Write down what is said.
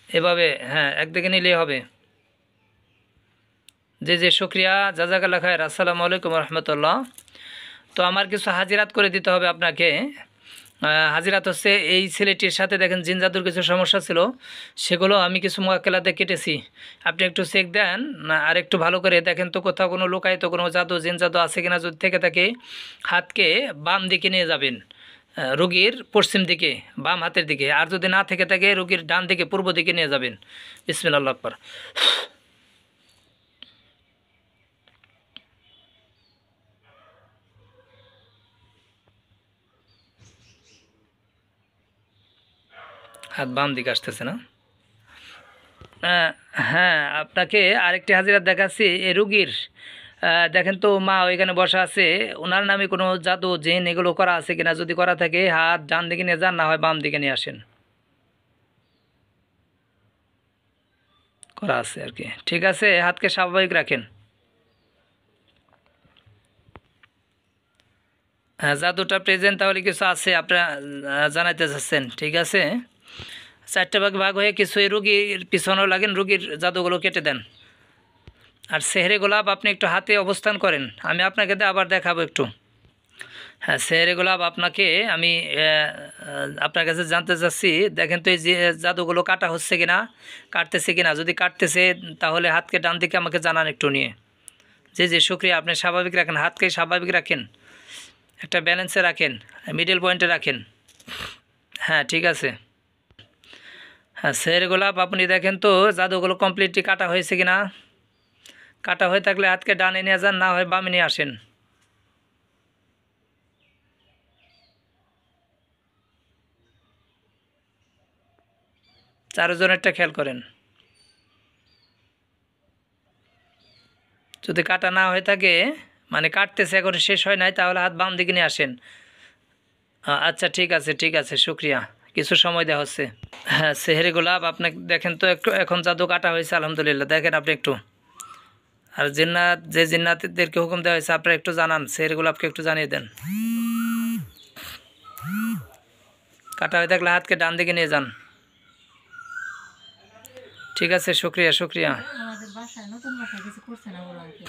এভাবে হ্যাঁ একদিকে নিলেই হবে। জি জি শুক্রিয়া, জাজাকাল্লাহ খায়ের। আসসালামু আলাইকুম রহমতুল্লাহ। তো আমার কিছু হাজিরাত করে দিতে হবে আপনাকে। হাজিরাত হচ্ছে এই ছেলেটির সাথে দেখেন জিন জাদুর কিছু সমস্যা ছিল, সেগুলো আমি কিছু মোয়াক্কেলাতে কেটেছি। আপনি একটু চেক দেন না, আর একটু ভালো করে দেখেন তো কোথাও কোনো লোকায়িত কোনো জাদু জিন জাদু আছে কিনা। যদি থেকে থাকে হাতকে বাম দিকে নিয়ে যাবেন, রোগীর পশ্চিম দিকে বাম হাতের দিকে। আর যদি না থেকে থাকে রোগীর ডান দিকে পূর্ব দিকে নিয়ে যাবেন। বিসমিল্লাহ আকবার। হাত বাম দিকে আসতেছে না? আহ, হ্যাঁ আপনাকে আরেকটি হাজিরা দেখাচ্ছি। এ রুগীর দেখেন তো মা ওইখানে বসা আছে, ওনার নামে কোনো জাদু জিন এগুলো করা আছে কিনা। যদি করা থাকে হাত ডান দিকে নিয়ে যান, না হয় বাম দিকে নিয়ে আসেন। করা আছে আর কি। ঠিক আছে, হাতকে স্বাভাবিক রাখেন। হ্যাঁ জাদুটা প্রেজেন্ট তাহলে কিছু আছে আপনারা জানাইতে চাচ্ছেন। ঠিক আছে, চারটে ভাগ ভাগ হয়ে কিছু এই রুগীর পিছনেও লাগেন, রুগীর জাদুগুলো কেটে দেন। আর সেহরে গোলাপ আপনি একটু হাতে অবস্থান করেন, আমি আপনাকে আবার দেখাবো একটু। হ্যাঁ সেহরে গোলাপ আপনাকে আমি আপনার কাছে জানতে চাচ্ছি, দেখেন তো এই যে জাদুগুলো কাটা হচ্ছে কিনা, কাটতেছে কিনা। যদি কাটতেছে তাহলে হাতকে ডান দিকে আমাকে জানান একটু নিয়ে। জি জি শুক্রিয়া, আপনি স্বাভাবিক রাখেন, হাতকে স্বাভাবিক রাখেন, একটা ব্যালেন্সে রাখেন, মিডল পয়েন্টে রাখেন। হ্যাঁ ঠিক আছে। হ্যাঁ সেহরে গোলাপ আপনি দেখেন তো জাদুগুলো কমপ্লিটলি কাটা হয়েছে কিনা। কাটা হয়ে থাকলে হাতকে ডানে নিয়ে যান, না হয় বামে নিয়ে আসেন। চারজনেরটা খেয়াল করেন। যদি কাটা না হয়ে থাকে, মানে কাটতেছে এখন শেষ হয় নাই, তাহলে হাত বাম দিকে নিয়ে আসেন। আচ্ছা ঠিক আছে ঠিক আছে শুক্রিয়া, কিছু সময় দেওয়া হচ্ছে। হ্যাঁ সেহেরি গোলাপ আপনি দেখেন তো একটু, এখন জাদু কাটা হয়েছে আলহামদুলিল্লাহ। দেখেন আপনি একটু। আর জিন্নাত, যে জিন্নাতদেরকে হুকুম দেওয়া হয়েছে আপনারা একটু জানান, সেহেরি গোলাপকে একটু জানিয়ে দেন। কাটা হয়ে থাকলে হাতকে ডান দিকে নিয়ে যান। ঠিক আছে শুক্রিয়া শুক্রিয়া। আমাদের বাসায় নতুন বাসায় কিছু করছে না বলো আর কি।